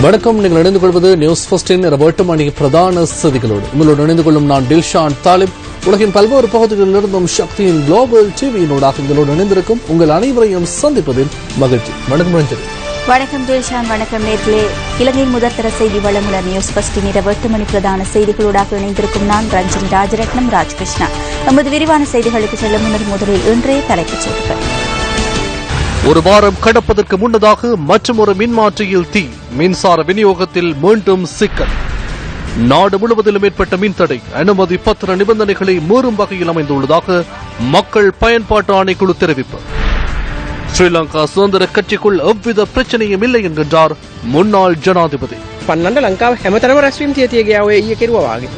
வணக்கம். நீங்கள் இணைந்து கொள்வது நியூஸ் ஃபர்ஸ்டின் 8 மணி பிரதான செய்திகளோடு. உங்களோடு இணைந்து கொள்ளும் நான் டில்ஷான் தாலிப். உலகின் பல்வேறு பகுதிகளிலிருந்தும் சக்தியின் குளோபல் டிவியினூடாக எங்களோடு இணைந்திருக்கும் உங்கள் அனைவரையும் சந்திப்பதில் மகிழ்ச்சி. வணக்கம் ரஞ்சனி. வணக்கம் டில்ஷான். வணக்கம் நேர்களே. இலங்கையின் முதற்தர செய்தி வழங்குனர் நியூஸ் ஃபர்ஸ்டின் 8 மணி பிரதான செய்திகளோடாக இணைந்திருக்கும் நான் ரஞ்சனி ராஜரத்னம் ராஜகிருஷ்ணா. நமது விரிவான செய்திகளுக்கு செல்ல முன்னர் முதலில் இன்றைய தலைப்புச் செய்திகள். ஒரு வாரம் கடப்பதற்கு முன்னதாக மற்றொரு மின்மாற்றியில் தீ, மின்சார விநியோகத்தில் மீண்டும் சிக்கல். நாடு முழுவதிலும் ஏற்பட்ட மின்தடை அனுமதி பத்திர நிபந்தனைகளை மீறும் வகையில் அமைந்துள்ளதாக மக்கள் பயன்பாட்டு ஆணைக்குழு தெரிவிப்பு. ஸ்ரீலங்கா சுதந்திர கட்சிக்குள் எவ்வித பிரச்சனையும் இல்லை என்கின்றார் முன்னாள் ஜனாதிபதி. පන්නන්න ලංකාව හැමතැනම රැස්වීම් තියතිය ගියා ඔය ඊයේ කෙරුවා වාගේ.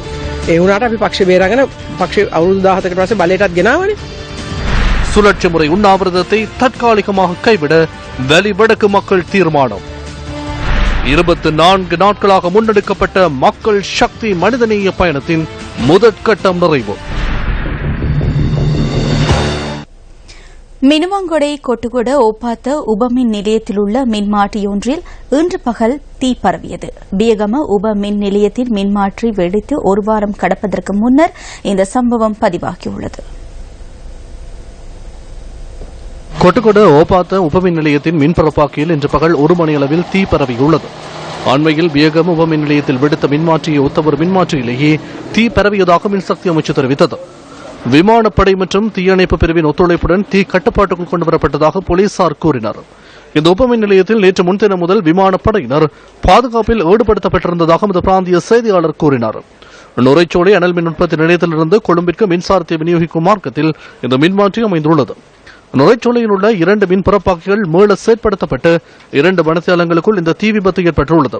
ඒ වුණාට අපි පක්ෂ බේරාගෙන පක්ෂ අවුරුදු 17කට පස්සේ බලයටත් ගෙනාවනේ. சுழற்சி முறை உண்ணாவிரதத்தை தற்காலிகமாக கைவிட வெளி வடக்கு மக்கள் தீர்மானம். 24 நாட்களாக முன்னெடுக்கப்பட்ட மக்கள் சக்தி மனிதநேய பயணத்தின் முதற்கட்டம் நிறைவு. மினுவாங்கொடை கொட்டுகொட ஓப்பாத்த உபமின் நிலையத்தில் உள்ள மின்மாற்றியொன்றில் இன்று பகல் தீ பரவியது. பியகம உப மின் நிலையத்தில் மின்மாற்றி வெடித்து ஒரு வாரம் கடப்பதற்கு முன்னர் இந்த சம்பவம் பதிவாகியுள்ளது. கொட்டுகொட ஓப்பாத்த உபமின் நிலையத்தின் மின்பரப்பாக்கியில் இன்று பகல் 1 மணி அளவில் தீ பரவியுள்ளது. அண்மையில் பியகம உபமின் நிலையத்தில் வெடித்த மின்மாற்றியை ஒத்த ஒரு மின்மாற்றியிலேயே தீ பரவியதாக மின்சக்தி அமைச்சு தெரிவித்தது. விமானப்படை மற்றும் தீயணைப்பு பிரிவின் ஒத்துழைப்புடன் தீ கட்டுப்பாட்டுக்குள் கொண்டுவரப்பட்டதாக போலீசார் கூறினர். இந்த உபமின் நிலையத்தில் நேற்று முன்தினம் முதல் விமானப்படையினர் பாதுகாப்பில் ஈடுபடுத்தப்பட்டிருந்ததாக அந்த பிராந்திய செய்தியாளர் கூறினார். நுரைச்சோலை அனல் மின் உற்பத்தி நிலையத்திலிருந்து கொழும்பிற்கு மின்சாரத்தை விநியோகிக்கும் மார்க்கத்தில் இந்த மின்மாற்றி அமைந்துள்ளது. நுரைச்சோலையில் உள்ள 2 மின் பரப்பாக்கிகள் மீள செயற்படுத்தப்பட்டு 2 மணித்தியாலங்களுக்குள் இந்த தீ விபத்து ஏற்பட்டுள்ளது.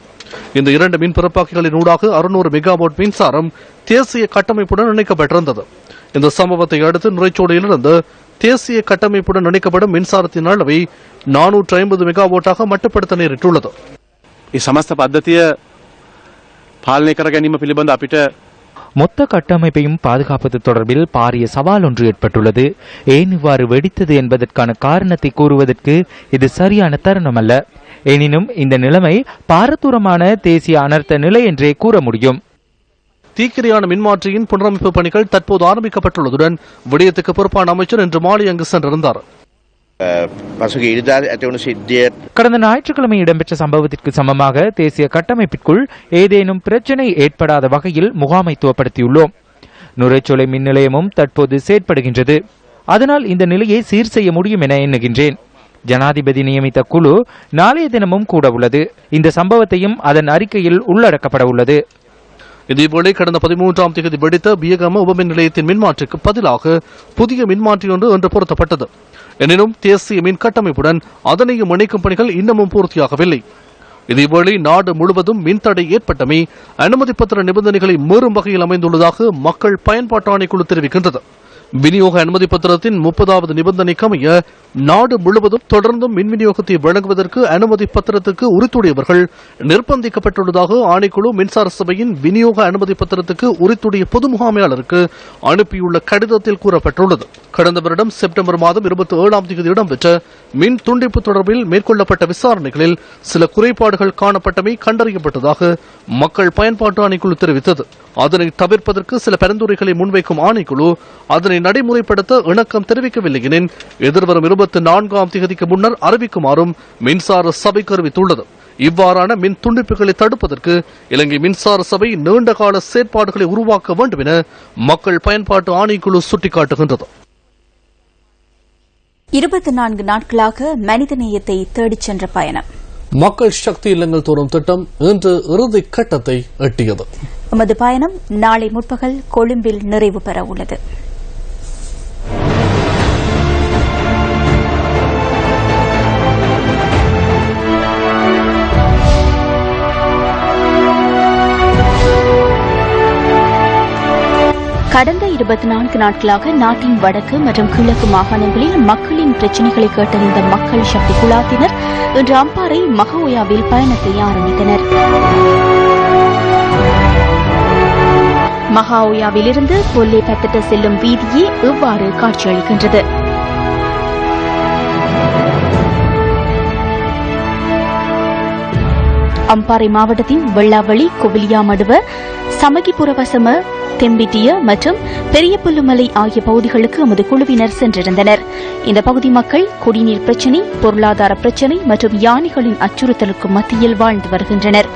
இந்த 2 மின் பரப்பாக்கிகளின் ஊடாக 600 மெகாவாட் மின்சாரம் தேசிய கட்டமைப்புடன் இணைக்கப்பட்டிருந்தது. இந்த சம்பவத்தை அடுத்து நுரைச்சோலையிலிருந்து தேசிய கட்டமைப்புடன் இணைக்கப்படும் மின்சாரத்தின் அளவை 450 மெகாவாட்டாக மட்டுப்படுத்த நேரிட்டுள்ளது. சமஸ்த பద్ధතිය පාලනය කර ගැනීම පිළිබඳ අපිට மொத்த கட்டமைப்பையும் பாதுகாப்பது தொடர்பில் பாரிய சவால் ஒன்று ஏற்பட்டுள்ளது. ஏன் இவ்வாறு வெடித்தது என்பதற்கான காரணத்தை கூறுவதற்கு இது சரியான தருணம் அல்ல. எனினும் இந்த நிலைமை பாரதூரமான தேசிய அனர்த்த நிலை என்றே கூற முடியும். தீக்கிரையான மின்மாற்றியின் புனரமைப்பு பணிகள் தற்போது ஆரம்பிக்கப்பட்டுள்ளதுடன் விடயத்துக்கு பொறுப்பான அமைச்சர் இன்று மாலை அங்கு சென்றிருந்தார். கடந்த ஞாயிற்றுக்கிழமை இடம்பெற்ற சம்பவத்திற்கு சமமாக தேசிய கட்டமைப்பிற்குள் ஏதேனும் பிரச்சினை ஏற்படாத வகையில் முகாமைத்துவப்படுத்தியுள்ளோம். நுரைச்சோலை மின் நிலையமும் தற்போது செயற்படுகின்றது. அதனால் இந்த நிலையை சீர் செய்ய முடியும் என எண்ணுகின்றேன். ஜனாதிபதி நியமித்த குழு நாளைய தினமும் கூட உள்ளது. இந்த சம்பவத்தையும் அதன் அறிக்கையில் உள்ளடக்கப்பட உள்ளது. இதேபோல கடந்த 13ஆம் தேதி வெடித்த பியகம உபமின் நிலையத்தின் மின்மாற்றிக்கு பதிலாக புதிய மின்மாற்றி ஒன்று இன்று பொருத்தப்பட்டது. எனினும் தேசிய மின் கட்டமைப்புடன் அதனையும் இணைக்கும் பணிகள் இன்னமும் பூர்த்தியாகவில்லை. இதேவேளை நாடு முழுவதும் மின்தடை ஏற்பட்டமை அனுமதி பத்திர நிபந்தனைகளை மீறும் வகையில் அமைந்துள்ளதாக மக்கள் பயன்பாட்டு ஆணைக்குழு தெரிவிக்கின்றது. விநியோக அனுமதி பத்திரத்தின் 30வது நிபந்தனைக்கு அமைய நாடு முழுவதும் தொடர்ந்தும் மின் விநியோகத்தை வழங்குவதற்கு அனுமதி பத்திரத்துக்கு உரித்துடையவர்கள் நிர்பந்திக்கப்பட்டுள்ளதாக ஆணைக்குழு மின்சார சபையின் விநியோக அனுமதி பத்திரத்துக்கு உரித்துடைய பொது முகாமையாளருக்கு அனுப்பியுள்ள கடிதத்தில் கூறப்பட்டுள்ளது. கடந்த வருடம் செப்டம்பர் மாதம் 27ஆம் தேதி இடம்பெற்ற மின் துண்டிப்பு தொடர்பில் மேற்கொள்ளப்பட்ட விசாரணைகளில் சில குறைபாடுகள் காணப்பட்டமை கண்டறியப்பட்டதாக மக்கள் பயன்பாட்டு ஆணைக்குழு தெரிவித்தது. அதனை தவிர்ப்பதற்கு சில பரிந்துரைகளை முன்வைக்கும் ஆணைக்குழு அதனை நடைமுறைப்படுத்த இணக்கம் தெரிவிக்கவில்லை எனின் எதிர்வரும் 24ஆம் தேதிக்கு முன்னர் அறிவிக்குமாறும் மின்சார சபை அறிவித்துள்ளது. இவ்வாறான மின் துண்டிப்புகளை தடுப்பதற்கு இலங்கை மின்சார சபை நீண்டகால செயற்பாடுகளை உருவாக்க வேண்டும் என மக்கள் பயன்பாட்டு ஆணைக்குழு சுட்டிக்காட்டுகின்றது. 24 நாட்களாக மனிதநேயத்தை தேடிச் சென்ற பயணம். மக்கள் சக்தி இல்லங்கள் தோறும் திட்டம் இன்று இறுதி கட்டத்தை எட்டியது. எமது பயணம் நாளை முற்பகல் கொழும்பில் நிறைவு பெற உள்ளது. கடந்த 24 நாட்களாக நாட்டின் வடக்கு மற்றும் கிழக்கு மாகாணங்களில் மக்களின் பிரச்சினைகளை கேட்டறிந்த மக்கள் சக்தி குழாத்தினர் இன்று அம்பாறை மகோயாவில் பயணத்தை ஆரம்பித்தனர். மகாஓயாவிலிருந்து கொல்லே பத்தட்ட செல்லும் வீதியே இவ்வாறு காட்சியளிக்கின்றது. அம்பாறை மாவட்டத்தின் வெள்ளாவளி கொவிலியாமடுவ சமகிபுரவசம தெம்பிட்டிய மற்றும் பெரிய புல்லுமலை ஆகிய பகுதிகளுக்கு எமது குழுவினர் சென்றிருந்தனர். இந்த பகுதி மக்கள் குடிநீர் பிரச்சினை, பொருளாதார பிரச்சினை மற்றும் யானைகளின் அச்சுறுத்தலுக்கு மத்தியில் வாழ்ந்து வருகின்றனர்.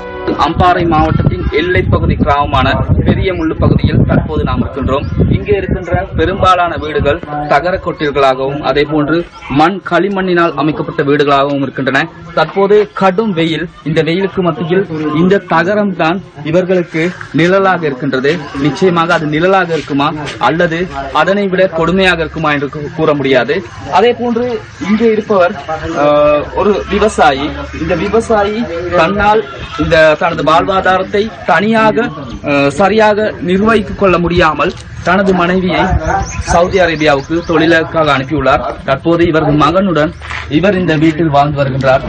அம்பாறை மாவட்டத்தின் எல்லைப் பகுதி கிராமமான பெரிய முள்ளு பகுதியில் தற்போது நாம் இருக்கின்றோம். இங்கே இருக்கின்ற பெரும்பாலான வீடுகள் தகர கொட்டில்களாகவும் அதே போன்று மண் களிமண்ணினால் அமைக்கப்பட்ட வீடுகளாகவும் இருக்கின்றன. தற்போது கடும் வெயில், இந்த வெயிலுக்கு மத்தியில் இந்த தகரம் தான் இவர்களுக்கு நிழலாக இருக்கின்றது. நிச்சயமாக அது நிழலாக இருக்குமா அல்லது அதனை விட கொடுமையாக இருக்குமா என்று கூற முடியாது. அதே போன்று இங்கே இருப்பவர் ஒரு விவசாயி. இந்த விவசாயி தன்னால் இந்த தனது வாழ்வாதாரத்தை தனியாக சரியாக நிர்வகித்துக் கொள்ள முடியாமல் தனது மனைவியை சவுதி அரேபியாவுக்கு தொழிலுக்காக அனுப்பியுள்ளார். தற்போது இவரது மகனுடன் இவர் இந்த வீட்டில் வாழ்ந்து வருகின்றார்.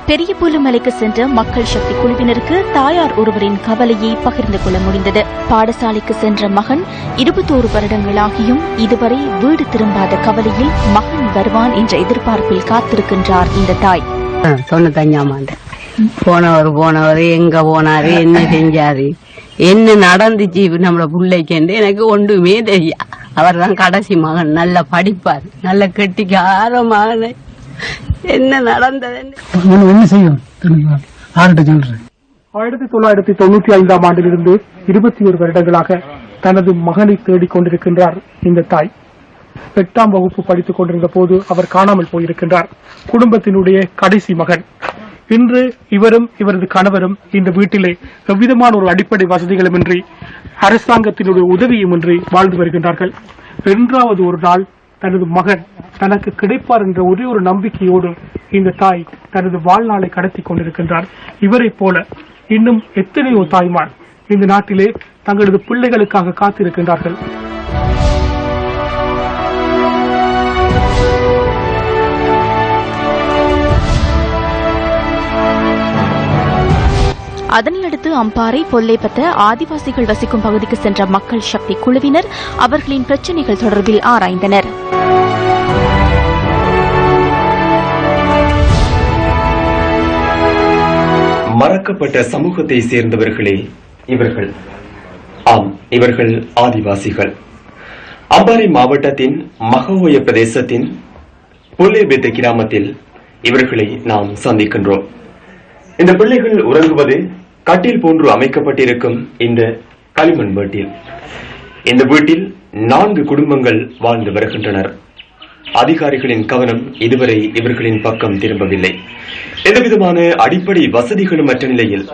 பெரிய புல்லுமலைக்கு சென்ற மக்கள் சக்தி குழுவினருக்கு தாயார் ஒருவரின் கவலையை பகிர்ந்து கொள்ள முடிந்தது. பாடசாலைக்கு சென்ற மகன் 21 வருடங்களாகியும் இதுவரை வீடு திரும்பாத கவலையில் மகன் வருவான் என்ற எதிர்பார்ப்பில் காத்திருக்கின்றார் இந்த தாய். 95ஆம் ஆண்டு போனவர் எங்க போனாரு, என்ன செஞ்சாரு, என்ன நடந்துச்சு நம்மள பிள்ளைக்கு எனக்கு ஒன்றுமே தெரியா. அவர் தான் கடைசி மகன், நல்லா படிப்பார், நல்ல கெட்டிக்கார மகன். என்ன நடந்தது என்ன செய்யும் 1995ஆம் ஆண்டிலிருந்து 21 வருடங்களாக தனது மகனை தேடிக் கொண்டிருக்கின்றார் இந்த தாய். 8ஆம் வகுப்பு படித்துக் கொண்டிருந்த போது அவர் காணாமல் போயிருக்கின்றார். குடும்பத்தினுடைய கடைசி மகன். இன்று இவரும் இவரது கணவரும் இந்த வீட்டிலே எவ்விதமான ஒரு அடிப்படை வசதிகளுமின்றி அரசாங்கத்தினுடைய உதவியுமின்றி வாழ்ந்து வருகின்றார்கள். என்றாவது ஒரு நாள் தனது மகன் தனக்கு கிடைப்பார் என்ற ஒரே ஒரு நம்பிக்கையோடு இந்த தாய் தனது வாழ்நாளை கடத்தி கொண்டிருக்கின்றார். இவரை போல இன்னும் எத்தனையோ தாய்மார் இந்த நாட்டிலே தங்களது பிள்ளைகளுக்காக காத்திருக்கின்றார்கள். அதனையடுத்து அம்பாறை, பொல்லைப்பத்த ஆதிவாசிகள் வசிக்கும் பகுதிக்கு சென்ற மக்கள் சக்தி குழுவினர் அவர்களின் பிரச்சினைகள் தொடர்பில் ஆராய்ந்தனர். மறக்கப்பட்ட சமூகத்தை சேர்ந்தவர்களே இவர்கள். ஆம், இவர்கள் ஆதிவாசிகள். அம்பாறை மாவட்டத்தின் மகவோய பிரதேசத்தின் பொல்லைபெத்த கிராமத்தில் இவர்களை நாம் சந்திக்கின்றோம். இந்த பிள்ளைகள் உறங்குவது கட்டில் போன்று அமைக்கப்பட்டிருக்கும் இந்த களிமண் வீட்டில். இந்த வீட்டில் 4 குடும்பங்கள் வாழ்ந்து வருகின்றனர். அதிகாரிகளின் கவனம் இதுவரை இவர்களின் பக்கம் திரும்பவில்லை. எந்தவிதமான அடிப்படை வசதிகளும் மற்ற நிலையில்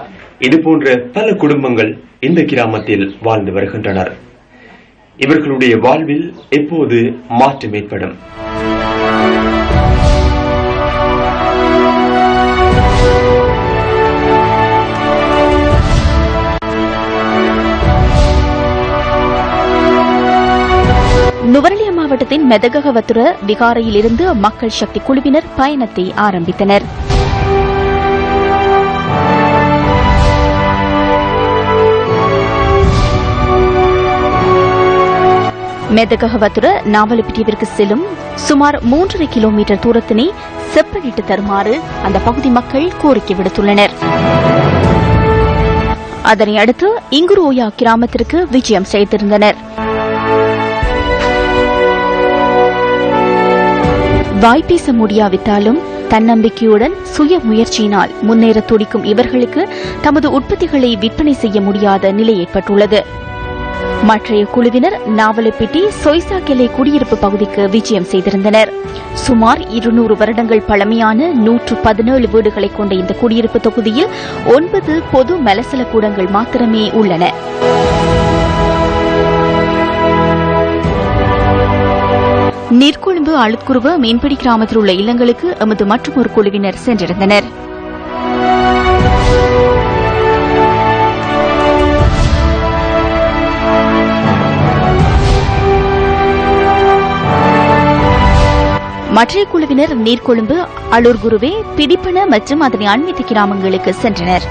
இதுபோன்ற பல குடும்பங்கள் இந்த கிராமத்தில் வாழ்ந்து வருகின்றனர். இவர்களுடைய வாழ்வில் எப்போது மாற்றம் ஏற்படும்? நுவரெலியா மாவட்டத்தின் மெதகவத்துர விகாரையில் இருந்து மக்கள் சக்தி குழுவினர் பயணத்தை ஆரம்பித்தனர். மெதகவத்துர நாவலப்பிட்டியவிற்கு செல்லும் சுமார் 3.5 கிலோமீட்டர் தூரத்தினை செப்பனிட்டு தருமாறு அந்த பகுதி மக்கள் கோரிக்கை விடுத்துள்ளனர். அதனை அடுத்து இங்குரோயா கிராமத்திற்கு விஜயம் செய்திருந்தனர். வாய்ப்பேச முடியாவிட்டாலும் தன்னம்பிக்கையுடன் சுய முயற்சியினால் முன்னேற துடிக்கும் இவர்களுக்கு தமது உற்பத்திகளை விற்பனை செய்ய முடியாத நிலை ஏற்பட்டுள்ளது. மற்றைய குழுவினர் நாவலப்பிட்டி சொய்சாக்கெல்லை குடியிருப்பு பகுதிக்கு விஜயம் செய்திருந்தனர். சுமார் 200 வருடங்கள் பழமையான 117 வீடுகளை கொண்ட இந்த குடியிருப்பு தொகுதியில் 9 பொது மலசல கூடங்கள் மாத்திரமே உள்ளன. நீர்கொழும்பு அழுத்குருவ மீன்பிடி கிராமத்தில் உள்ள இல்லங்களுக்கு எமது மற்றொரு குழுவினர் சென்றிருந்தனர். மற்றைய குழுவினர் நீர்கொழும்பு, அலூர்குருவே, பிடிப்பன மற்றும் அதனை அண்மித்த கிராமங்களுக்கு சென்றனர்.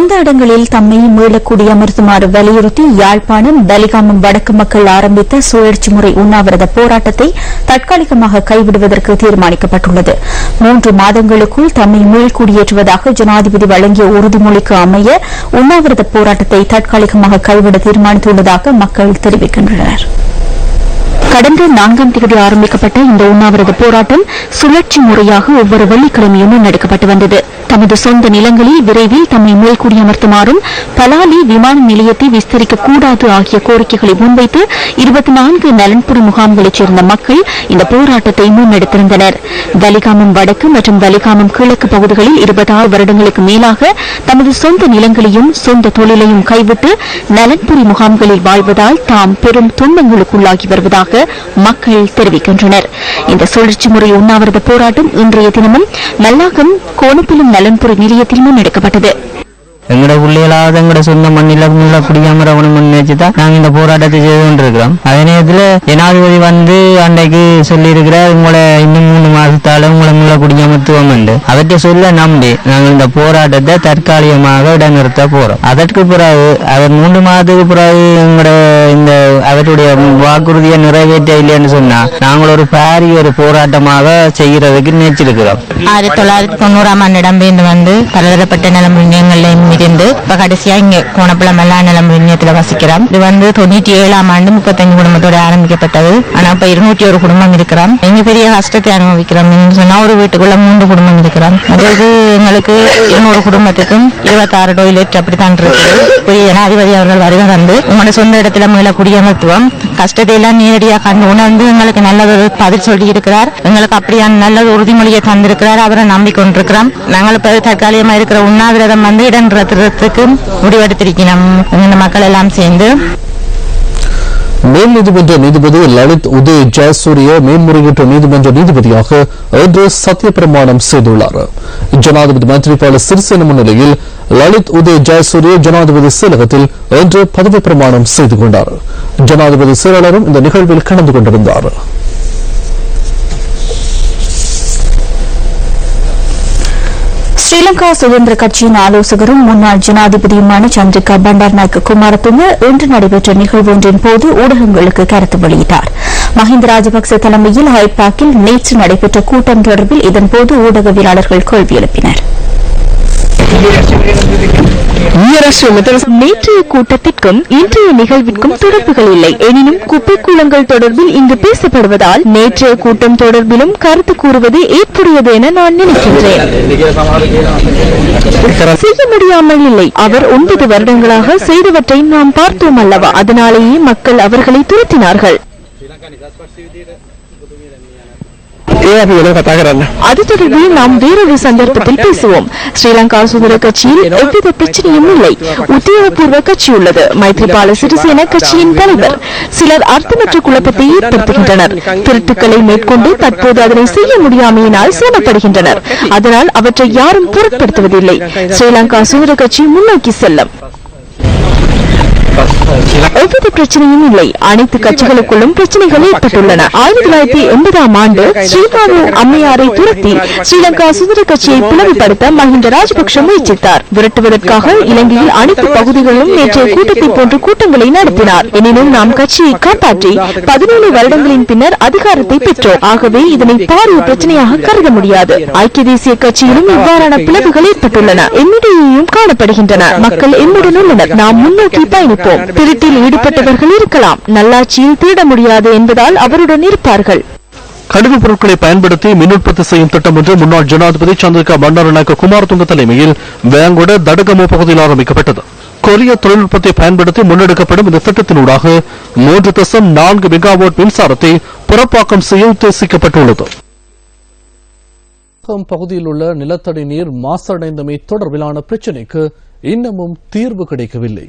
சொந்த இடங்களில் தம்மை மீளக்குடியமர்த்துமாறு வலியுறுத்தி யாழ்ப்பாணம் பலிகாமம் வடக்கு மக்கள் ஆரம்பித்த சுழற்சி முறை உண்ணாவிரத போராட்டத்தை தற்காலிகமாக கைவிடுவதற்கு தீர்மானிக்கப்பட்டுள்ளது. 3 மாதங்களுக்குள் தம்மை மீள்குடியேற்றுவதாக ஜனாதிபதி வழங்கிய உறுதிமொழிக்கு அமைய உண்ணாவிரத போராட்டத்தை தற்காலிகமாக கைவிட தீர்மானித்துள்ளதாக மக்கள் தெரிவிக்கின்றனர். கடந்த 4ஆம் தேதி ஆரம்பிக்கப்பட்ட இந்த உண்ணாவிரத போராட்டம் சுழற்சி முறையாக ஒவ்வொரு வெள்ளிக்கிழமையும் முன்னெடுக்கப்பட்டு வந்தது. தமது சொந்த நிலங்களில் விரைவில் தம்மை மேல்குடியமர்த்துமாறும் பலாலி விமான நிலையத்தை விஸ்தரிக்கக்கூடாது ஆகிய கோரிக்கைகளை முன்வைத்து 24 நலன்புரி முகாம்களைச் சேர்ந்த மக்கள் இந்த போராட்டத்தை முன்னெடுத்திருந்தனர். வலிகாமம் வடக்கு மற்றும் வலிகாமம் கிழக்கு பகுதிகளில் 26 வருடங்களுக்கு மேலாக தமது சொந்த நிலங்களையும் சொந்த தொழிலையும் கைவிட்டு நலன்புரி முகாம்களில் வாழ்வதால் தாம் பெரும் துன்பங்களுக்குள்ளாகி வருவதாக மக்கள் தெரிவிக்கின்றனர். இந்த சுழற்சி முறை உண்ணாவிரத போராட்டம் இன்றைய தினமும் மல்லாகம் கோணப்பிலும் நலன்புரி நிலையத்தில் முன்னெடுக்கப்பட்டது. எங்கட பிள்ளைகளாவது எங்கட சொந்த மண்ணில முள்ள குடியாமரவணும் வச்சுதான் நாங்க இந்த போராட்டத்தை செய்து கொண்டிருக்கிறோம். அதே நேரத்துல ஜனாதிபதி அன்றைக்கு சொல்லி இருக்கிறார், உங்களை இன்னும் 3 மாசத்தால உங்களை முள்ள குடியாமத்துவம் உண்டு. அவற்றை சொல்ல நம்பி நாங்கள் இந்த போராட்டத்தை தற்காலிகமாக இடைநிறுத்த போறோம். அதற்கு பிறகு அவர் 3 மாதத்துக்கு பிறகு எங்கட இந்த அவருடைய வாக்குறுதியை நிறைவேற்ற இல்லைன்னு சொன்னா நாங்கள் ஒரு பாரிய ஒரு போராட்டமாக செய்யறதுக்கு நினைச்சிருக்கிறோம். 1990ஆம் ஆண்டு இடம்பெயர்ந்து பலதரப்பட்ட நிலம்புரியங்களையும் இருந்து இப்ப கடைசியா இங்க கோணப்பழம் எல்லா நிலம்புரியத்துல வசிக்கிறோம். இது 97ஆம் ஆண்டு 35 குடும்பத்தோட ஆரம்பிக்கப்பட்டது. ஆனா இப்ப 201 குடும்பம் இருக்கிறோம். எங்க பெரிய கஷ்டத்தை அனுபவிக்கிறோம் சொன்னா ஒரு வீட்டுக்குள்ள 3 குடும்பம் இருக்கிறோம். அதாவது எங்களுக்கு 200 குடும்பத்துக்கும் 26 டொய்லெட் அப்படித்தான் இருக்குது. ஜனாதிபதி அவர்கள் வருகை வந்து உங்களோட சொந்த இடத்துல மேல குடியமர்த்துவோம் கஷ்டத்தை எல்லாம் நேரடியாக கண்டு உணர்ந்து எங்களுக்கு நல்லதொரு பதில் சொல்லி இருக்கிறார். எங்களுக்கு அப்படியான நல்ல உறுதிமொழியை தந்திருக்கிறார். அவரை நம்பிக்கொண்டிருக்கிறோம். நாங்கள் இப்ப தற்காலிகமா இருக்கிற உண்ணாவிரதம் இடன்றதுக்கு முடிவெடுத்திருக்கிறோம். இந்த மக்கள் எல்லாம் சேர்ந்து மேல் நீதிமன்ற நீதிபதி லலித் உதய் ஜெயசூரிய மேன்முறையீட்டு நீதிமன்ற நீதிபதியாக இன்று சத்தியப்பிரமாணம் செய்துள்ளார். ஜனாதிபதி மைத்ரிபால சிறிசேன முன்னிலையில் லலித் உதய் ஜெயசூரிய ஜனாதிபதி செயலகத்தில் இன்று பதவி பிரமாணம் செய்து கொண்டார். ஜனாதிபதி செயலாளரும் இந்த நிகழ்வில் கலந்து கொண்டிருந்தார். ஸ்ரீலங்கா சுதந்திர கட்சியின் ஆலோசகரும் முன்னாள் ஜனாதிபதியுமான சந்திரிகா பண்டாரநாயக்க குமாரதுங்க இன்று நடைபெற்ற நிகழ்வு ஒன்றின் போது ஊடகங்களுக்கு கருத்து வெளியிட்டார். மஹிந்த ராஜபக்சே தலைமையில் ஹைபாக்கில் நேற்று நடைபெற்ற கூட்டம் தொடர்பில் இதன்போது ஊடகவியலாளர்கள் கேள்வி எழுப்பினர். நேற்றைய கூட்டத்திற்கும் இன்றைய நிகழ்விற்கும் தொடர்புகள் இல்லை. எனினும் குப்பை கூலங்கள் தொடர்பில் இங்கு பேசப்படுவதால் நேற்றைய கூட்டம் தொடர்பிலும் கருத்து கூறுவது ஏற்புடையது என நான் நினைக்கின்றேன். செய்ய முடியாமல் இல்லை. அவர் 9 வருடங்களாக செய்தவற்றை நாம் பார்த்தோம் அல்லவா? அதனாலேயே மக்கள் அவர்களை துரத்தினார்கள். அது தொடர்பில் நாம் வேறொரு சந்தர்ப்பத்தில் பேசுவோம். ஸ்ரீலங்கா சுதந்திர கட்சியில் எவ்வித பிரச்சனையும் இல்லை. உத்தியோகபூர்வ கட்சி உள்ளது. மைத்ரிபால சிறிசேன கட்சியின் தலைவர். சிலர் அர்த்தமற்ற குழப்பத்தை ஏற்படுத்துகின்றனர். திருட்டுக்களை மேற்கொண்டு தற்போது அதனை செய்ய முடியாமையினால் சிரமப்படுகின்றனர். அதனால் அவற்றை யாரும் பொருட்படுத்துவதில்லை. ஸ்ரீலங்கா சுதந்திர கட்சி முன்னோக்கி செல்லும். எவ்வித பிரச்சனையும் இல்லை. அனைத்து கட்சிகளுக்குள்ளும் பிரச்சனைகள் ஏற்பட்டுள்ளன. 1980ஆம் ஆண்டு ஸ்ரீபானு அம்மையாரை துரத்தி ஸ்ரீலங்கா சுதந்திர கட்சியை பிளவுபடுத்த மஹிந்த ராஜபக்ஷ முயற்சித்தார். விரட்டுவதற்காக இலங்கையில் அனைத்து பகுதிகளிலும் நேற்றைய கூட்டத்தை போன்று கூட்டங்களை நடத்தினார். எனினும் நாம் கட்சியை காப்பாற்றி 17 வருடங்களின் பின்னர் அதிகாரத்தை பெற்றோம். ஆகவே இதனை பாரிய பிரச்சனையாக கருத முடியாது. ஐக்கிய தேசிய கட்சியிலும் இவ்வாறான பிளவுகள் ஏற்பட்டுள்ளன. என்னிடையேயும் காணப்படுகின்றன. மக்கள் எம்முடன் உள்ளனர். நாம் முன்னோக்கி பயணிப்போம். திருட்டில் ஈடுபட்டவர்கள் இருக்கலாம். நல்லாட்சியில் திருட முடியாது என்பதால் அவருடன் இருப்பார்கள். கழிவுப் பொருட்களை பயன்படுத்தி மின் உற்பத்தி செய்யும் திட்டம் ஒன்று முன்னாள் ஜனாதிபதி சந்திரிகா பண்டாரநாயக்க குமாரதுங்க தலைமையில் வேங்கொட தடகமோ பகுதியில் ஆரம்பிக்கப்பட்டது. கொரிய தொழில்நுட்பத்தை பயன்படுத்தி முன்னெடுக்கப்படும் இந்த திட்டத்தினூடாக 3.4 மெகாவாட் மின்சாரத்தை புறப்பாக்கம் செய்ய உத்தேசிக்கப்பட்டுள்ளது. பகுதியில் உள்ள நிலத்தடி நீர் மாசடைந்தமை தொடர்பிலான பிரச்சினைக்கு இன்னமும் தீர்வு கிடைக்கவில்லை.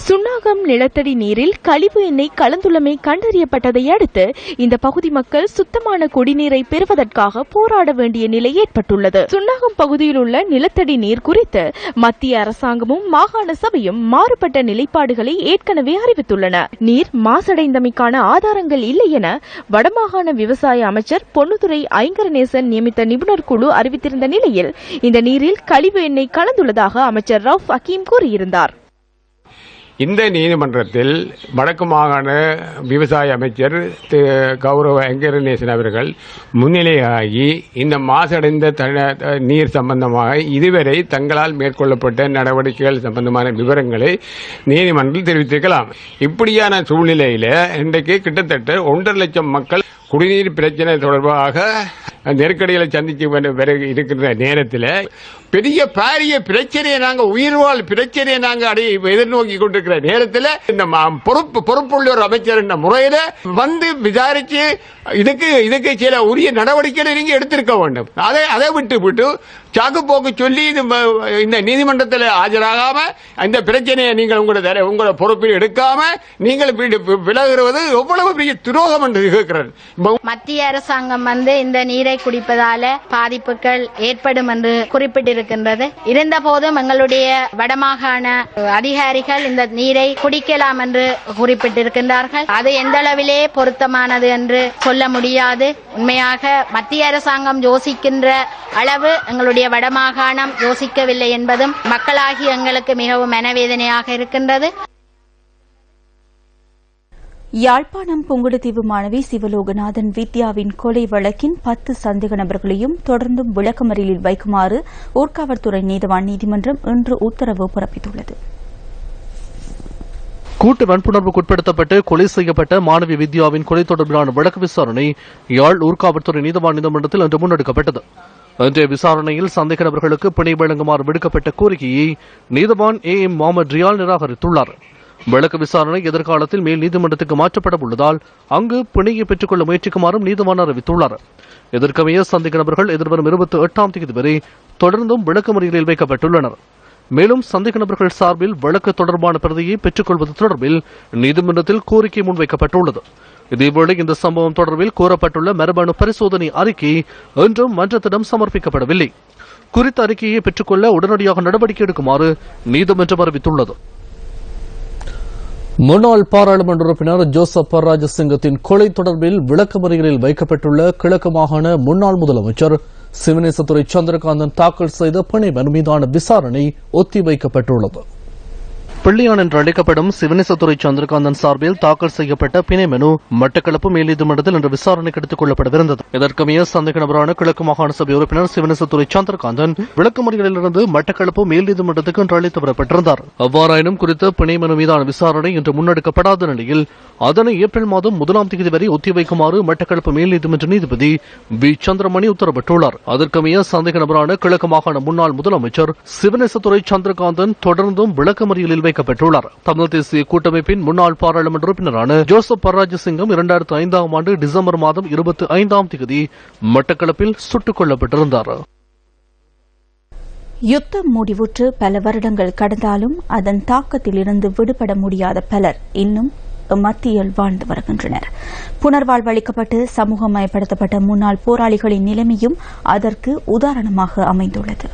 சுன்னாகம் நிலத்தடி நீரில் கழிவு எண்ணெய் கலந்துள்ளமை கண்டறியப்பட்டதை அடுத்து இந்த பகுதி மக்கள் சுத்தமான குடிநீரை பெறுவதற்காக போராட வேண்டிய நிலை ஏற்பட்டுள்ளது. சுன்னாகம் பகுதியில் உள்ள நிலத்தடி நீர் குறித்து மத்திய அரசாங்கமும் மாகாண சபையும் மாறுபட்ட நிலைப்பாடுகளை ஏற்கனவே அறிவித்துள்ளன. நீர் மாசடைந்தமைக்கான ஆதாரங்கள் இல்லை என வடமாகாண விவசாய அமைச்சர் பொன்னுத்துரை ஐங்கரநேசன் நியமித்த நிபுணர் குழு அறிவித்திருந்த நிலையில் இந்த நீரில் கழிவு எண்ணெய் கலந்துள்ளதாக அமைச்சர் ரவுப் ஹக்கீம் கூறியிருந்தார். இந்த நீதிமன்றத்தில் வடக்கு மாகாண விவசாய அமைச்சர் கௌரவ ஐங்கரநேசன் அவர்கள் முன்னிலையாகி இந்த மாசடைந்த நீர் சம்பந்தமாக இதுவரை தங்களால் மேற்கொள்ளப்பட்ட நடவடிக்கைகள் சம்பந்தமான விவரங்களை நீதிமன்றத்தில் தெரிவித்திருக்கலாம். இப்படியான சூழ்நிலையில் இன்றைக்கு கிட்டத்தட்ட 1.5 லட்சம் மக்கள் குடிநீர் பிரச்சனை தொடர்பாக நெருக்கடிகளை சந்திச்சு இருக்கின்ற நேரத்தில் பெரிய பாரிய பிரச்சனையை நாங்கள் உயிர்வாழ் பிரச்சனையை நாங்கள் எதிர்நோக்கி கொண்டிருக்கிற நேரத்தில் இந்த பொறுப்புள்ள ஒரு அமைச்சர் என்ற முறையில் வந்து விசாரிச்சு இதுக்கு சில உரிய நடவடிக்கைகளை நீங்க எடுத்திருக்க வேண்டும். அதை விட்டு சாக்கு போக்கு சொல்லி இந்த நீதிமன்றத்தில் ஆஜராகாம இந்த பிரச்சனையை நீங்கள் உங்களோட பொறுப்பில் எடுக்காம நீங்கள் விலகுவது எவ்வளவு பெரிய துரோகம் என்று கேட்கிறார். மத்திய அரசாங்கம் இந்த நீரை குடிப்பதால பாதிப்புகள் ஏற்படும் என்று குறிப்பிட்டிருக்கின்றது. இருந்தபோதும் எங்களுடைய வடமாகாண அதிகாரிகள் இந்த நீரை குடிக்கலாம் என்று குறிப்பிட்டிருக்கின்றார்கள். அது எந்த அளவிலே பொருத்தமானது என்று சொல்ல முடியாது. உண்மையாக மத்திய அரசாங்கம் யோசிக்கின்ற அளவு எங்களுடைய வடமாகாணம் யோசிக்கவில்லை என்பதும் மக்களாகி எங்களுக்கு மிகவும் மனவேதனையாக இருக்கின்றது. யாழ்ப்பாணம் புங்குடுதீவு மாணவி சிவலோகநாதன் வித்யாவின் கொலை வழக்கின் 10 சந்தேக நபர்களையும் தொடர்ந்தும் விளக்கமறியலில் வைக்குமாறு ஊர்காவல்துறை நீதவான் நீதிமன்றம் இன்று உத்தரவு பிறப்பித்துள்ளது. கூட்டு வன்புணர்வுக்குட்படுத்தப்பட்டு கொலை செய்யப்பட்ட மாணவி வித்யாவின் கொலை தொடர்பிலான வழக்கு விசாரணை யாழ் ஊர்காவல்துறை நீதவான் நீதிமன்றத்தில் இன்று முன்னெடுக்கப்பட்டது. இன்றைய விசாரணையில் சந்தேக நபர்களுக்கு பிணை வழங்குமாறு விடுக்கப்பட்ட கோரிக்கையை நீதவான் AM முகமது ரியால் நிராகரித்துள்ளார். வழக்கு விசாரணை எதிர்காலத்தில் மேல் நீதிமன்றத்துக்கு மாற்றப்பட உள்ளதால் அங்கு பிணையை பெற்றுக் கொள்ள முயற்சிக்குமாறும் நீதவான் அறிவித்துள்ளார். இதற்கமைய சந்தேக நபர்கள் எதிர்வரும் 28ஆம் தேதி வரை தொடர்ந்தும் விளக்கமறியலில் வைக்கப்பட்டுள்ளனர். மேலும் சந்தேக நபர்கள் சார்பில் வழக்கு தொடர்பான பிரதியை பெற்றுக் கொள்வது தொடர்பில் நீதிமன்றத்தில் கோரிக்கை முன்வைக்கப்பட்டுள்ளது. இதேவேளை இந்த சம்பவம் தொடர்பில் கோரப்பட்டுள்ள மரபணு பரிசோதனை அறிக்கை இன்றும் மன்றத்திடம் சமர்ப்பிக்கப்படவில்லை. குறித்த அறிக்கையை பெற்றுக்கொள்ள உடனடியாக நடவடிக்கை எடுக்குமாறு நீதிமன்றம் அறிவித்துள்ளது. முன்னாள் பாராளுமன்ற உறுப்பினர் ஜோசப் பராஜசிங்கத்தின் கொலை தொடர்பில் விளக்கமறியலில் வைக்கப்பட்டுள்ள கிழக்கு மாகாண முன்னாள் முதலமைச்சர் சிவனேசத்துறை சந்திரகாந்தன் தாக்கல் செய்த பிணை மனு மீதான விசாரணை ஒத்திவைக்கப்பட்டுள்ளது. பிள்ளையான் என்று அழைக்கப்படும் சிவனேசத்துறை சந்திரகாந்தன் சார்பில் தாக்கல் செய்யப்பட்ட பிணை மனு மட்டக்களப்பு மேல் நீதிமன்றத்தில் இன்று விசாரணைக்கு எடுத்துக் கொள்ளப்படவிருந்தது. இதற்கமைய சந்தேக நபரான கிழக்கு மாகாண சபை உறுப்பினர் சிவனேசத்துறை சந்திரகாந்தன் விளக்கமறியலிலிருந்து மட்டக்களப்பு மேல் நீதிமன்றத்துக்கு இன்று அழைத்து வரப்பட்டிருந்தார். அவ்வாறாயினும் குறித்த பிணை மனு மீதான விசாரணை இன்று முன்னெடுக்கப்படாத நிலையில் அதனை ஏப்ரல் மாதம் 1ஆம் தேதி வரை ஒத்திவைக்குமாறு மட்டக்களப்பு மேல் நீதிமன்ற நீதிபதி வி சந்திரமணி உத்தரவிட்டுள்ளார். அதற்கமைய சந்தேக நபரான கிழக்கு மாகாண முன்னாள் முதலமைச்சர் சிவனேசத்துறை சந்திரகாந்தன் தொடர்ந்தும் விளக்கமறியலில் வைக்கப்பட்டுள்ளார். தமிழ் தேசிய கூட்டமைப்பின் முன்னாள் பாராளுமன்ற உறுப்பினரான ஜோசப் பராஜசிங்கம் 2005ஆம் ஆண்டு டிசம்பர் மாதம் 25ஆம் தேதி மட்டக்களப்பில் சுட்டுக் கொல்லப்பட்டிருந்தார். யுத்தம் முடிவுற்று பல வருடங்கள் கடந்தாலும் அதன் தாக்கத்திலிருந்து விடுபட முடியாத பலர் இன்னும் மத்தியில் வாழ்ந்து வருகின்றனர். புனர்வாழ்வளிக்கப்பட்டு சமூகமயப்படுத்தப்பட்ட முன்னாள் போராளிகளின் நிலைமையும் அதற்கு உதாரணமாக அமைந்துள்ளது.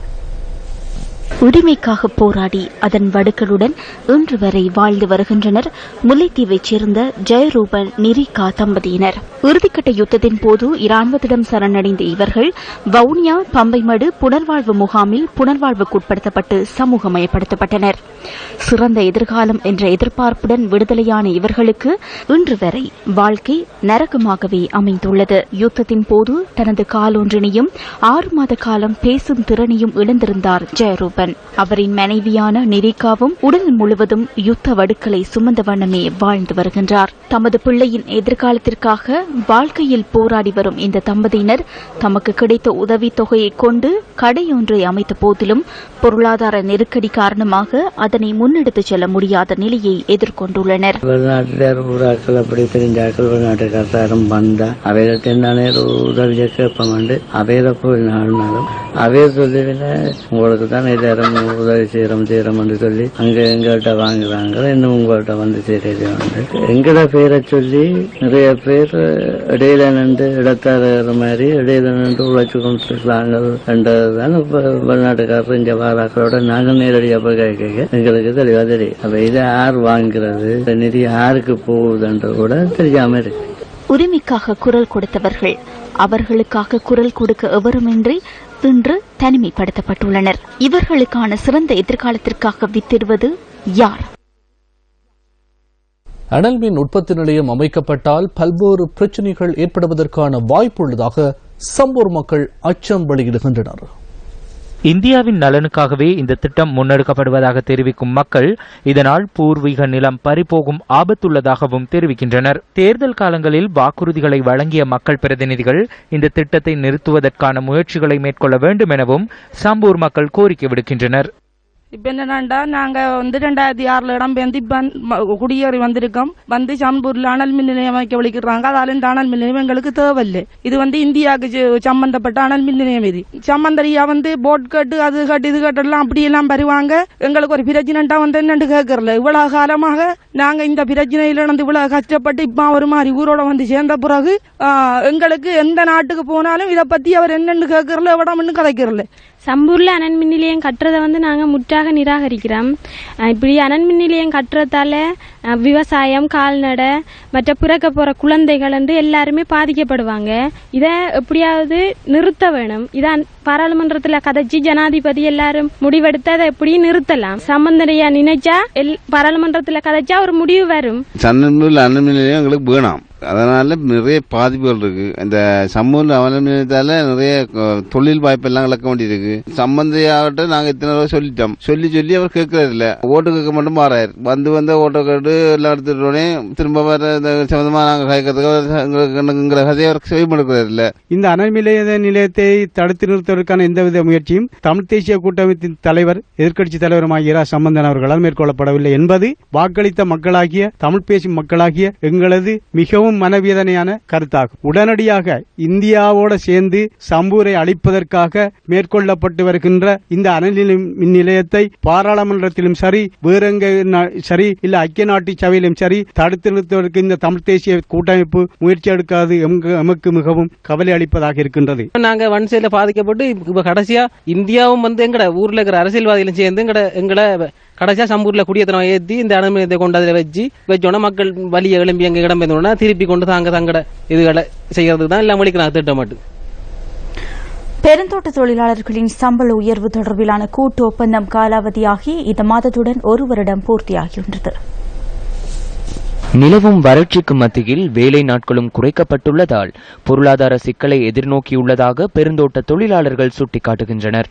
உரிமைக்காக போராடி அதன் வடுக்களுடன் இன்று வரை வாழ்ந்து வருகின்றனர் முல்லைத்தீவைச் சேர்ந்த ஜெயரூபன் நிரிகா தம்பதியினர். இறுதிக்கட்ட யுத்தத்தின் போது இராணுவத்திடம் சரணடைந்த இவர்கள் வவுனியா பம்பைமடு புனர்வாழ்வு முகாமில் புனர்வாழ்வுக்குட்படுத்தப்பட்டு சமூகமயப்படுத்தப்பட்டனர். சிறந்த எதிர்காலம் என்ற எதிர்பார்ப்புடன் விடுதலையான இவர்களுக்கு இன்று வரை வாழ்க்கை நரகமாகவே அமைந்துள்ளது. யுத்தத்தின் போது தனது காலொன்றினையும் 6 மாத காலம் பேசும் திறனையும் இழந்திருந்தார் ஜெயரூபன். அவரின் மனைவியான நிரிகாவும் உடல் முழுவதும் யுத்த வடுக்களை சுமந்த வண்ணமே வாழ்ந்து வருகின்றார். தமது பிள்ளையின் எதிர்காலத்திற்காக வாழ்க்கையில் போராடி வரும் இந்த தம்பதியினர் தமக்கு கிடைத்த உதவித் தொகையை கொண்டு கடையொன்றை அமைத்த போதிலும் பொருளாதார நெருக்கடி காரணமாக அதனை முன்னெடுத்துச் செல்ல முடியாத நிலையை எதிர்கொண்டுள்ளனர். வெளிநாட்டில் அப்படி தெரிஞ்சாக்கள் வெளிநாட்டுக்காரரும் வந்தா அவையில தென்னானே உதவியை கேட்பாங்க. அவையில போய் நாளும் அவைய சொல்லி உங்களுக்கு தான் தரம் உதவி செய்யறோம்னு சொல்லி அங்க எங்கள்கிட்ட வாங்குறாங்க. இன்னும் உங்கள்கிட்ட வந்து சேரையில வந்து எங்கட பேரை சொல்லி நிறைய பேர் இடையில நின்று இடத்தார மாதிரி இடையில நின்று உழைச்சு கொண்டிருக்கிறாங்க என்றதுதான் இப்ப வெளிநாட்டுக்காரர் இங்க வாராக்களோட நாங்கள் நேரடியாக போய் கேட்க எங்களுக்கு தெளிவா தெரியும். அப்ப இதை யார் வாங்குறது, நிதி யாருக்கு போகுதுன்ற கூட தெரியாம இருக்கு. உரிமைக்காக குரல் கொடுத்தவர்கள் அவர்களுக்காக குரல் கொடுக்க எவருமின்றி இன்று தனிமைப்படுத்தப்பட்டுள்ளனர். இவர்களுக்கான சிறந்த எதிர்காலத்திற்காக வித்திடுவது யார்? அனல் மின் உற்பத்தி நிலையம் அமைக்கப்பட்டால் பல்வேறு பிரச்சினைகள் ஏற்படுவதற்கான வாய்ப்புள்ளதாக சம்பூர் மக்கள் அச்சம் வெளியிடுகின்றனர். இந்தியாவின் நலனுக்காகவே இந்த திட்டம் முன்னெடுக்கப்படுவதாக தெரிவிக்கும் மக்கள் இதனால் பூர்வீக நிலம் பறிபோகும் ஆபத்துள்ளதாகவும் தெரிவிக்கின்றனர். தேர்தல் காலங்களில் வாக்குறுதிகளை வழங்கிய மக்கள் பிரதிநிதிகள் இந்த திட்டத்தை நிறுத்துவதற்கான முயற்சிகளை மேற்கொள்ள வேண்டும் எனவும் சம்பூர் மக்கள் கோரிக்கை விடுக்கின்றனர். இப்போ என்னடாண்டா நாங்கள் 2006 இடம்பெயர்ந்து இப்போ குடியேறி வந்திருக்கோம். வந்து சம்பூரில் அனல் மின் நிலையம் அமைக்க விളിக்கிறாங்க. அதால இந்த அனல் மின் நிலையம் எங்களுக்கு தேவையில்லை. இது இந்தியாவுக்கு சம்பந்தப்பட்ட அனல் மின் நிலையம். இது சம்பந்தரியா போட் கட்டு அது கட்டு இது கட்டெல்லாம் அப்படியெல்லாம் வருவாங்க. எங்களுக்கு ஒரு பிரச்சனைண்டா என்னன்னு கேட்கறல. இவ்வளவு காலமாக நாங்கள் இந்த பிரச்சனையில இவ்வளவு கஷ்டப்பட்டு இப்போ ஒரு மாதிரி ஊரோட சேர்ந்த பிறகு எங்களுக்கு எந்த நாட்டுக்கு போனாலும் இதை பத்தி அவர் என்னன்னு கேட்கறல எவ்வளவு கதைக்கிறல. சம்பூர்ல அனல் மின் நிலையம் கட்டுறதை நாங்க முற்றாக நிராகரிக்கிறோம். இப்படி அனல் மின் நிலையம் கட்டுறதால விவசாயம், கால்நடை, மற்ற பிறக்க போற குழந்தைகள் எல்லாருமே பாதிக்கப்படுவாங்க. இதை எப்படியாவது நிறுத்த வேணும். இதான் பாராளுமன்றத்துல கதைச்சு ஜனாதிபதி எல்லாரும் முடிவெடுத்து அதை எப்படி நிறுத்தலாம். சம்பந்தனையா நினைச்சா பாராளுமன்றத்துல கதைச்சா ஒரு முடிவு வரும். சம்பூர்ல அனல் மின் நிலையம் எங்களுக்கு வேணாம். அதனால நிறைய பாதிப்புகள் இருக்கு. இந்த சம்பூர்ல அனல் மின் நிலையத்தால நிறைய தொழில் வாய்ப்பு எல்லாம் இழக்க வேண்டியிருக்கு. சம்பந்தியாகட்டும் நாங்க இத்தனை ரூபாய் சொல்லிட்டோம். சொல்லி அவர் கேட்கறது இல்ல. ஓட்டு கேட்க மட்டும் மாறாரு. வந்து ஓட்டோ கேட்டு எல்லாம் எடுத்துட்டோடனே திரும்ப வர சம்பந்தமா நாங்க கேட்கறதுக்கு கதையை அவர் செய்யப்படுகிறது இல்ல. இந்த அனல் மின் நிலையத்தை தடுத்து நிறுத்துவதற்கான எந்தவித முயற்சியும் தமிழ் தேசிய கூட்டமைப்பின் தலைவர், எதிர்க்கட்சி தலைவருமாகிய இரா சம்பந்தன் அவர்களால் மேற்கொள்ளப்படவில்லை என்பது வாக்களித்த மக்களாகிய தமிழ் பேசும் மக்களாகிய எங்களது மிகவும் மனவேதனையான கருத்தாகும். உடனடியாக இந்தியாவோட சேர்ந்து சம்பூரை அழிப்பதற்காக மேற்கொள்ளப்பட்டு வருகின்ற இந்த அனல் மின் நிலையத்தை பாராளுமன்றத்திலும் சரி, வேற எங்க சரி, இல்ல ஐக்கிய நாட்டு சபையிலும் சரி தடுத்து நிறுத்துவதற்கு இந்த தமிழ் தேசிய கூட்டமைப்பு முயற்சி எடுக்காது எமக்கு மிகவும் கவலை அளிப்பதாக இருக்கின்றது. நாங்க வன்சையில பாதிக்கப்பட்டு இப்ப கடைசியா இந்தியாவும் எங்கட ஊர்ல இருக்கிற அரசியல்வாதிகளும் சேர்ந்து எங்களை கடைசியா சம்பூர்ல குடியேற்றம் ஏற்றி இந்த அனல் மின் நிலையத்தை கொண்டு அதில் வச்சோன்னா மக்கள் வலியை எழும்பி எங்க இடம் பெயர்ந்தோன்னா திருப்பி கொண்டு தங்கட இதுகளை செய்யறதுக்கு தான் எல்லாம் வலிக்கிறாங்க திட்டமாட்டு. பெருந்தோட்ட தொழிலாளர்களின் சம்பள உயர்வு தொடர்பிலான கூட்டு ஒப்பந்தம் காலாவதியாகி இந்த மாதத்துடன் ஒரு வருடம் பூர்த்தியாகியுள்ளது. நிலவும் வறட்சிக்கு மத்தியில் வேலை நாட்களும் குறைக்கப்பட்டுள்ளதால் பொருளாதார சிக்கலை எதிர்நோக்கியுள்ளதாக பெருந்தோட்ட தொழிலாளர்கள் சுட்டிக்காட்டுகின்றனர்.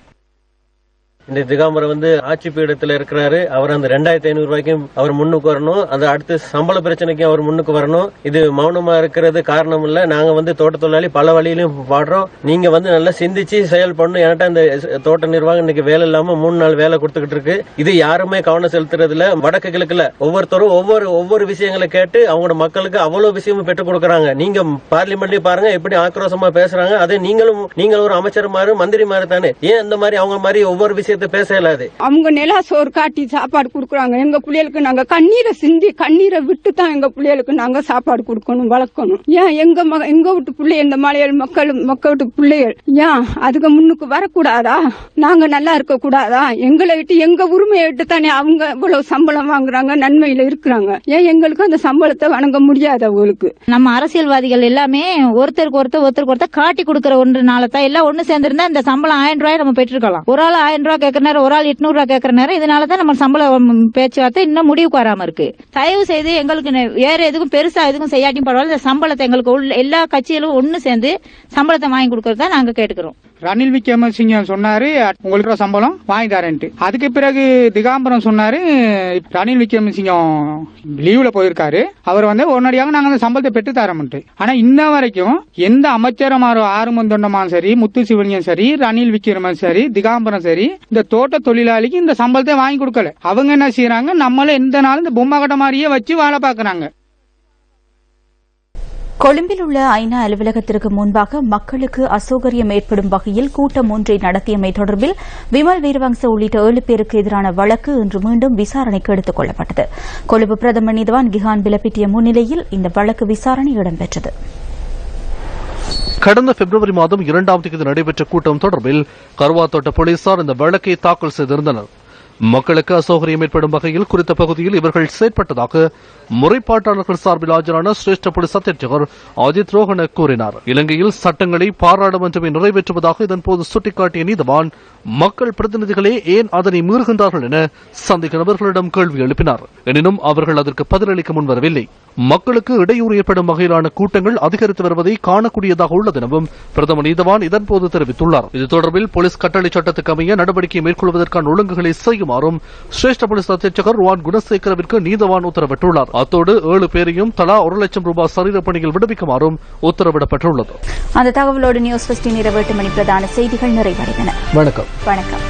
இந்த திகாம்பரம் ஆட்சி பீடத்தில் இருக்கிறாரு. அவர் அந்த 2500 ரூபாய்க்கும் அவர் முன்னுக்கு வரணும். அந்த அடுத்த சம்பள பிரச்சனைக்கும் அவர் முன்னுக்கு வரணும். இது மௌனமா இருக்கிறது காரணம் இல்ல. நாங்க தோட்ட தொழிலாளி பல வழியிலும் பாடுறோம். நீங்க நல்லா சிந்திச்சு செயல்படணும். என்கிட்ட இந்த தோட்ட நிர்வாகம் இன்னைக்கு வேலை இல்லாம 3 நாள் வேலை கொடுத்துக்கிட்டு இருக்கு. இது யாருமே கவனம் செலுத்துறது இல்ல. வடக்கு கிழக்குல ஒவ்வொருத்தரும் ஒவ்வொரு விஷயங்களை கேட்டு அவங்களோட மக்களுக்கு அவ்வளவு விஷயமும் பெற்றுக் கொடுக்கறாங்க. நீங்க பார்லிமெண்ட்லயே பாருங்க எப்படி ஆக்ரோஷமா பேசுறாங்க. அதே நீங்கள் ஒரு அமைச்சர் மாதிரி மந்திரி மாதிரி தானே. ஏன் இந்த மாதிரி அவங்க மாதிரி ஒவ்வொரு விஷயத்தை பேச இயலாது? அவங்க நிலா சோறு காட்டி சாப்பாடு கொடுக்குறாங்க. எங்க பிள்ளைகளுக்கு நாங்க கண்ணீரை சிந்தி கண்ணீரை விட்டு தான் எங்க பிள்ளைகளுக்கு நாங்க சாப்பாடு கொடுக்கணும், வளர்க்கணும். ஏன் எங்க வீட்டு பிள்ளை இந்த மலையாள மக்கள் வீட்டு பிள்ளைகள் ஏன் அதுக்கு முன்னுக்கு வரக்கூடாதா? நாங்க நல்லா இருக்க கூடாதா? எங்களை விட்டு எங்க உரிமையை விட்டு தானே அவங்க இவ்வளவு சம்பளம் வாங்குறாங்க, நன்மையில இருக்கிறாங்க. ஏன் எங்களுக்கு அந்த சம்பளத்தை வழங்க முடியாது? அவங்களுக்கு நம்ம அரசியல்வாதிகள் எல்லாமே ஒருத்தருக்கு ஒருத்தர் காட்டி கொடுக்கற ஒன்றுனால தான் எல்லாம் ஒண்ணு சேர்ந்திருந்தா இந்த சம்பளம் 1000 ரூபாய் நம்ம பெற்றுக்கலாம். ஒரு ஆள் 1000 ரூபாய் கேட்கற நேரம், ஒரு ஆள் 800 ரூபாய் கேட்கற நேரம். இதனாலதான் நம்ம சம்பள பேச்சுவார்த்தை இன்னும் முடிவுக்கு வராம இருக்கு. தயவு செய்து எங்களுக்கு வேற எதுக்கும் பெருசா எதுக்கும் செய்யாட்டியும் பரவாயில்ல, இந்த சம்பளத்தை எங்களுக்கு எல்லா கட்சிகளும் ஒண்ணு சேர்ந்து சம்பளத்தை வாங்கி கொடுக்கறதா நாங்க கேட்டுக்கிறோம். ரணில் விக்ரமசிங்க சொன்னாரு உங்களுக்கு சம்பளம் வாங்கி தரேன்ட்டு. அதுக்கு பிறகு திகாம்பரம் சொன்னாரு ரணில் விக்ரமசிங்கம் லீவ்ல போயிருக்காரு, அவர் உடனடியாக நாங்க அந்த சம்பளத்தை பெற்று தரோம்ட்டு. ஆனா இன்ன வரைக்கும் எந்த அமைச்சரமாரோ ஆறுமன் தொண்டமான் சரி, முத்து சிவலிங்கம் சரி, ரணில் விக்ரமன் சரி, திகாம்பரம் சரி இந்த தோட்ட தொழிலாளிக்கு இந்த சம்பளத்தை வாங்கி கொடுக்கல. அவங்க என்ன செய்யறாங்க, நம்மள எந்த நாளும் இந்த பொம்மை கட்ட மாதிரியே வச்சு வேலை பாக்குறாங்க. கொழும்பில் உள்ள ஐநா அலுவலகத்திற்கு முன்பாக மக்களுக்கு அசௌகரியம் ஏற்படும் வகையில் கூட்டம் ஒன்றை நடத்தியமை தொடர்பில் விமல் வீரவங்ச உள்ளிட்ட 7 பேருக்கு எதிரான வழக்கு இன்று மீண்டும் விசாரணைக்கு எடுத்துக் கொள்ளப்பட்டது. கொழும்பு பிரதம நீதிவான் கிஹான் பிலப்பிட்டிய முன்னிலையில் இந்த வழக்கு விசாரணை இடம்பெற்றது. கடந்த பிப்ரவரி மாதம் 2ஆம் தேதி நடைபெற்ற கூட்டம் தொடர்பில் கருவாத்தோட்ட போலீசார் இந்த வழக்கை தாக்கல் செய்திருந்தனர். மக்களுக்கு அசௌகரியம் ஏற்படும் வகையில் குறித்த பகுதியில் இவர்கள் செயற்பட்டதாக முறைப்பாட்டாளர்கள் சார்பில் ஆஜரான சிரேஷ்ட போலீஸ் அத்தியட்சகர் அஜித் ரோஹன கூறினார். இலங்கையில் சட்டங்களை பாராளுமன்றமே நிறைவேற்றுவதாக இதன்போது சுட்டிக்காட்டிய நீதிவான் மக்கள் பிரதிநிதிகளே ஏன் அதனை மீறுகின்றார்கள் என சந்தேக நபர்களிடம் கேள்வி எழுப்பினார். எனினும் அவர்கள் அதற்கு பதிலளிக்க முன்வரவில்லை. மக்களுக்கு இடையூறு ஏற்படும் வகையிலான கூட்டங்கள் அதிகரித்து வருவதை காணக்கூடியதாக உள்ளது எனவும் பிரதம நீதிவான் இதன்போது தெரிவித்துள்ளார். இது தொடர்பில் போலீஸ் கட்டளை சட்டத்துக்கு அமைய நடவடிக்கை மேற்கொள்வதற்கான ஒழுங்குகளை செய்யுமாறும் சிரேஷ்ட போலீஸ் அத்தியட்சகர் ருவான் குணசேகரவிற்கு நீதிவான் உத்தரவிட்டுள்ளார். அத்தோடு 7 பேரையும் தலா 1 லட்சம் ரூபாய் சரீர பணியில் விடுவிக்குமாறும் உத்தரவிடப்பட்டுள்ளது. அந்த தகவலோடு நியூஸ் 15 இரவு 8 மணி பிரதான செய்திகள் நிறைவடைந்தன. வணக்கம். வணக்கம்.